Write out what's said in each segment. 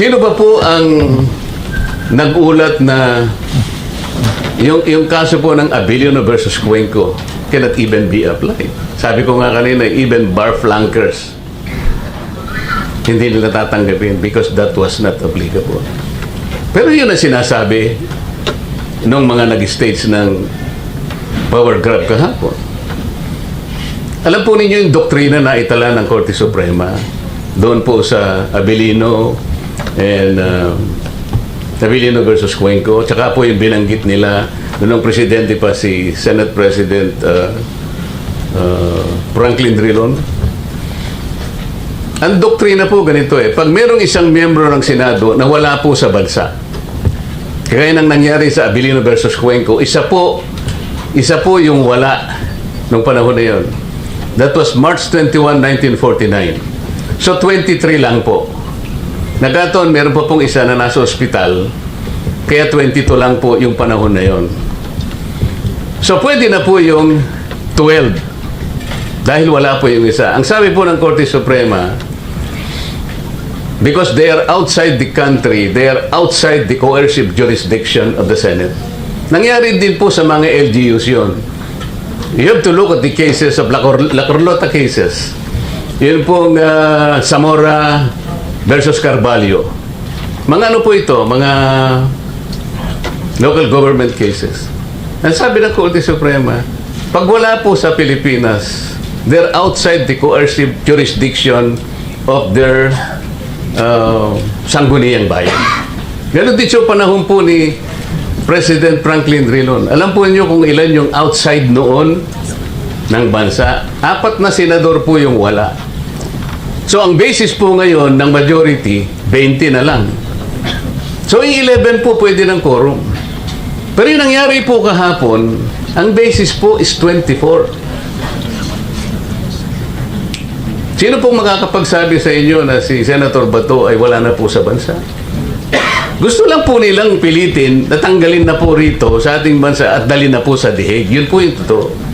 Sino ba po ang nag-ulat na yung kaso po ng Abilino versus Cuenco cannot even be applied? Sabi ko nga kanina, even bar flankers hindi nila tatanggapin because that was not applicable. Pero yun ang sinasabi nung mga nag-stage ng power grab kahapon. Alam po ninyo yung doktrina na itala ng Korte Suprema doon po sa Abilino and Abilino versus Cuenco, tsaka po yung binanggit nila noong presidente pa si Senate President Franklin Drilon. Ang doktrina po ganito pag merong isang miyembro ng Senado na wala po sa bansa, kaya nang nangyari sa Abilino versus Cuenco, isa po yung wala nung panahon na yun. That was March 21, 1949. So 23 lang po. Nagkataon, meron pa pong isa na nasa ospital, kaya 22 lang po yung panahon na yon. So pwede na po yung 12 dahil wala po yung isa. Ang sabi po ng Korte Suprema, because they are outside the country, they are outside the coercive jurisdiction of the Senate. Nangyari din po sa mga LGUs yun. You have to look at the cases of La Carlota cases. Yun pong Zamora versus Carvalho. Mga ano po ito? Mga local government cases. Ang sabi ng Korte Suprema, pag wala po sa Pilipinas, they're outside the coercive jurisdiction of their sangguniang bayan. Ganon din yung panahon po ni President Franklin Drilon. Alam po niyo kung ilan yung outside noon ng bansa? 4 na senador po yung wala. So ang basis po ngayon ng majority, 20 na lang. So yung 11 po pwede ng quorum. Pero yung nangyari po kahapon, ang basis po is 24. Sino pong makakapagsabi sa inyo na si Senator Bato ay wala na po sa bansa? Gusto lang po nilang pilitin na tanggalin na po rito sa ating bansa at dalhin na po sa dihig. Yun po yung totoo.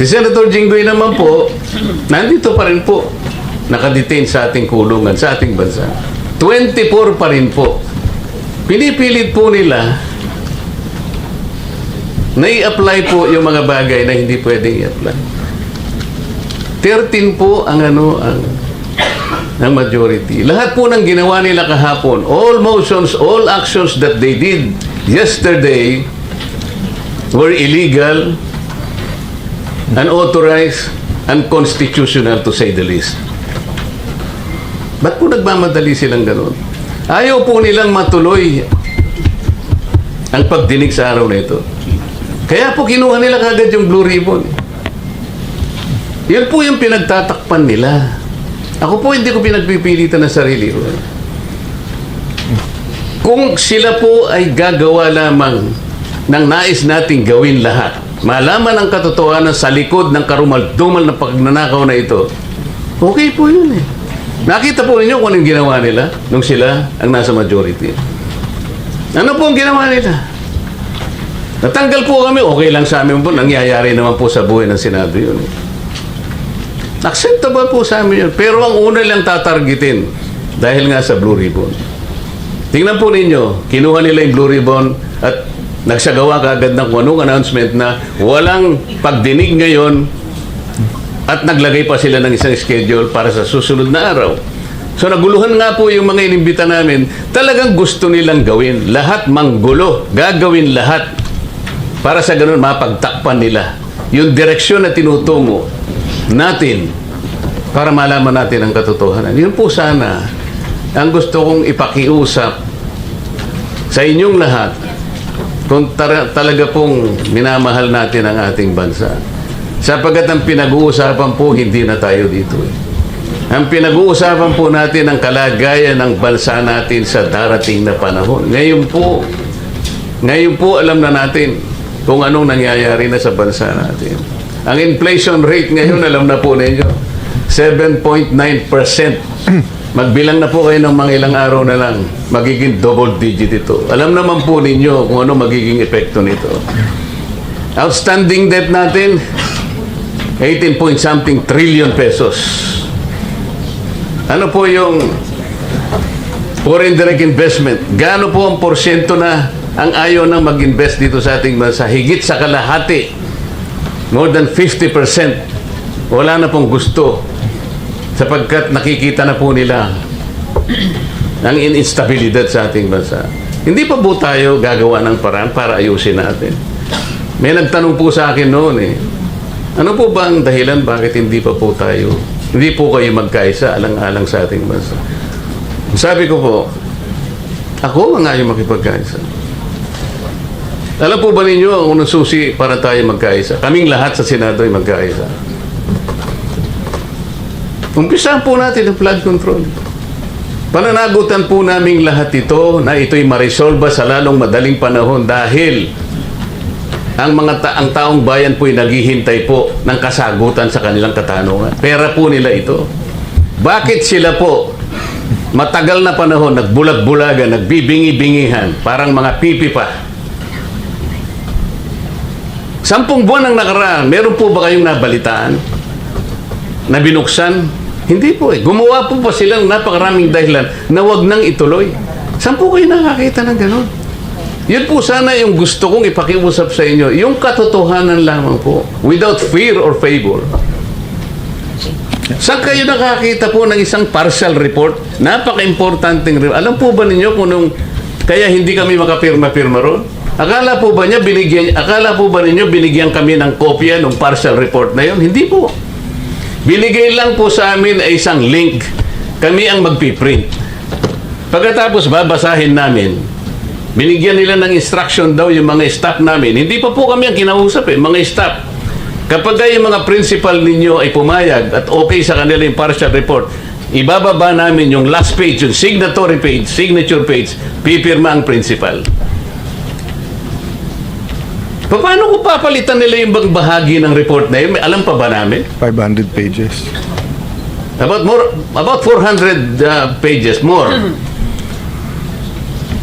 Si Senator Jinggoy naman po, nandito pa rin po, nakadetain sa ating kulungan, sa ating bansa. 24 pa rin po. Pinipilit po nila na i-apply po yung mga bagay na hindi pwedeng i-apply. 13 po ang majority. Lahat po ng ginawa nila kahapon, all motions, all actions that they did yesterday were illegal, unauthorized, unconstitutional to say the least. Ba't po nagmamadali silang gano'n? Ayaw po nilang matuloy ang pagdinig sa araw na ito. Kaya po kinuha nila kagad yung Blue Ribbon. Yan po yung pinagtatakpan nila. Ako po hindi ko pinagpipilitan ng sarili ko. Kung sila po ay gagawa lamang ng nais nating gawin lahat, malaman ang katotohanan sa likod ng karumal-dumal na pagnanakaw na ito, okay po yun Nakita po ninyo kung anong ginawa nila nung sila ang nasa majority. Ano po ang ginawa nila? Natanggal po kami, okay lang sa amin po, nangyayari naman po sa buhay ng Senado yun. Acceptable po sa amin yun. Pero ang una lang tatargetin dahil nga sa Blue Ribbon. Tingnan po ninyo, kinuha nila yung Blue Ribbon at nagsagawa kaagad ng anong announcement na walang pagdinig ngayon at naglagay pa sila ng isang schedule para sa susunod na araw. So naguluhan nga po yung mga inimbita namin. Talagang gusto nilang gawin. Lahat manggulo. Gagawin lahat para sa ganun mapagtakpan nila yung direksyon na tinutungo natin para malaman natin ang katotohanan. Yun po sana ang gusto kong ipakiusap sa inyong lahat kung talaga pong minamahal natin ang ating bansa. Sapagkat ang pinag-uusapan po, hindi na tayo dito. Ang pinag-uusapan po natin ang kalagayan ng bansa natin sa darating na panahon. Ngayon po alam na natin kung anong nangyayari na sa bansa natin. Ang inflation rate ngayon, alam na po ninyo, 7.9%. Magbilang na po kayo ng mga ilang araw na lang, magiging double digit ito. Alam naman po ninyo kung ano magiging epekto nito. Outstanding debt natin, 18 point something trillion pesos. Ano po yung Foreign direct investment. Gaano po ang porsyento na ang ayaw nang mag-invest dito sa ating bansa? Higit sa kalahati. More than 50%. Wala na pong gusto. Sapagkat nakikita na po nila ang instabilidad sa ating bansa. Hindi pa po tayo gagawa ng paraan para ayusin natin. May nagtanong po sa akin noon ano po ba ang dahilan bakit hindi pa po tayo, hindi po kayo magkaisa alang-alang sa ating bansa? Sabi ko po, ako ang ayaw makipagkaisa. Alam po ba ninyo ang unang susi para tayo magkaisa? Kaming lahat sa Senado ay magkaisa. Umpisahan po natin ang flood control. Pananagutan po naming lahat ito na ito'y maresolba sa lalong madaling panahon dahil ang taong bayan po'y naghihintay po ng kasagutan sa kanilang katanungan. Pera po nila ito. Bakit sila po matagal na panahon nagbulag-bulagan, nagbibingi-bingihan, parang mga pipi pa? 10 buwan ang nakaraan, meron po ba kayong nabalitaan na binuksan? Hindi po Gumawa po pa silang napakaraming dahilan na wag nang ituloy. Saan po kayo nakakita ng gano'n? Yun po sana yung gusto kong ipakiusap sa inyo. Yung katotohanan lamang po. Without fear or favor. Saan kayo nakakita po ng isang partial report? Napaka-importanting report. Alam po ba ninyo kung kaya hindi kami makapirma-pirma ron? Akala po ba ninyo binigyan kami ng kopya ng partial report na yun? Hindi po. Binigay lang po sa amin ay isang link. Kami ang magpiprint. Pagkatapos babasahin namin, binigyan nila ng instruction daw yung mga staff namin. Hindi pa po kami ang kinausap mga staff. Kapag yung mga principal ninyo ay pumayag at okay sa kanila yung partial report, ibababa namin yung last page, yung signatory page, signature page, pipirma ang principal. Paano ko papalitan nila yung bang bahagi ng report na yun? Alam pa ba namin? 500 pages. About 400 pages more.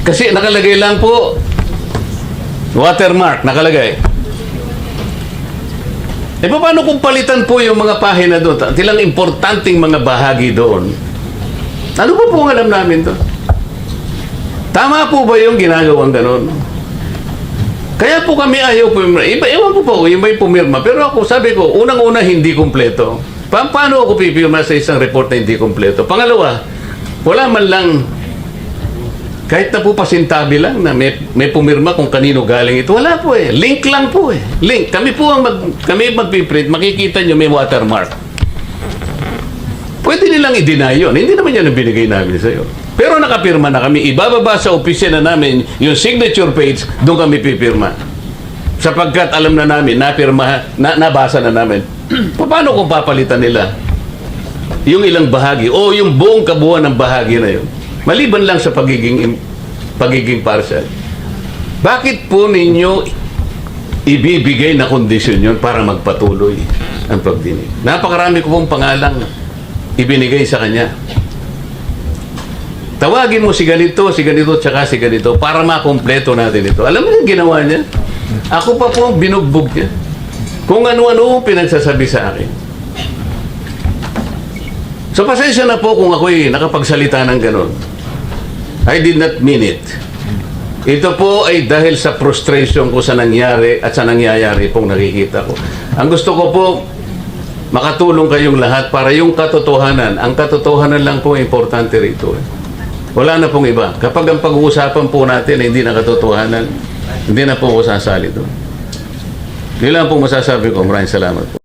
Kasi nakalagay lang po watermark, nakalagay. Paano kung palitan po yung mga pahina doon? Tilang importanteng mga bahagi doon. Ano ba po ang alam namin doon? Tama po ba yung ginagawang ganon? Kaya po kami ayaw pumirma. Ewan ko po, yung may pumirma. Pero ako, sabi ko, unang-una hindi kumpleto. Paano ako pipirma sa isang report na hindi kumpleto? Pangalawa, wala man lang, kahit na po pasintabi lang na may pumirma kung kanino galing ito. Wala po Link lang po Link. Kami po ang magpiprint, makikita nyo may watermark. Pwede nilang i-deny yun. Hindi naman yan ang binigay namin sa iyo. Pero nakapirma na kami. Ibababa sa opisina namin yung signature page, doon kami pipirma. Sapagkat alam na namin, nabasa na namin. Paano kung papalitan nila yung ilang bahagi o yung buong kabuuan ng bahagi na yun? Maliban lang sa pagiging partial. Bakit po ninyo ibibigay na kondisyon yun para magpatuloy ang pagdinig? Napakarami ko pong pangalang ibinigay sa kanya. Tawagin mo si ganito, tsaka si ganito para makompleto natin ito. Alam mo yung ginawa niya? Ako pa po ang binugbog niya. Kung ano-ano pinagsasabi sa akin. So pasensya na po kung ako'y nakapagsalita ng ganon. I did not mean it. Ito po ay dahil sa frustration ko sa nangyari at sa nangyayari pong nakikita ko. Ang gusto ko po, makatulong kayong lahat para yung katotohanan. Ang katotohanan lang po importante rito. Wala na pong iba. Kapag ang pag-uusapan po natin ay hindi na katotohanan, hindi na po ako sasali doon. Yun lang po masasabi ko. Maraming salamat po.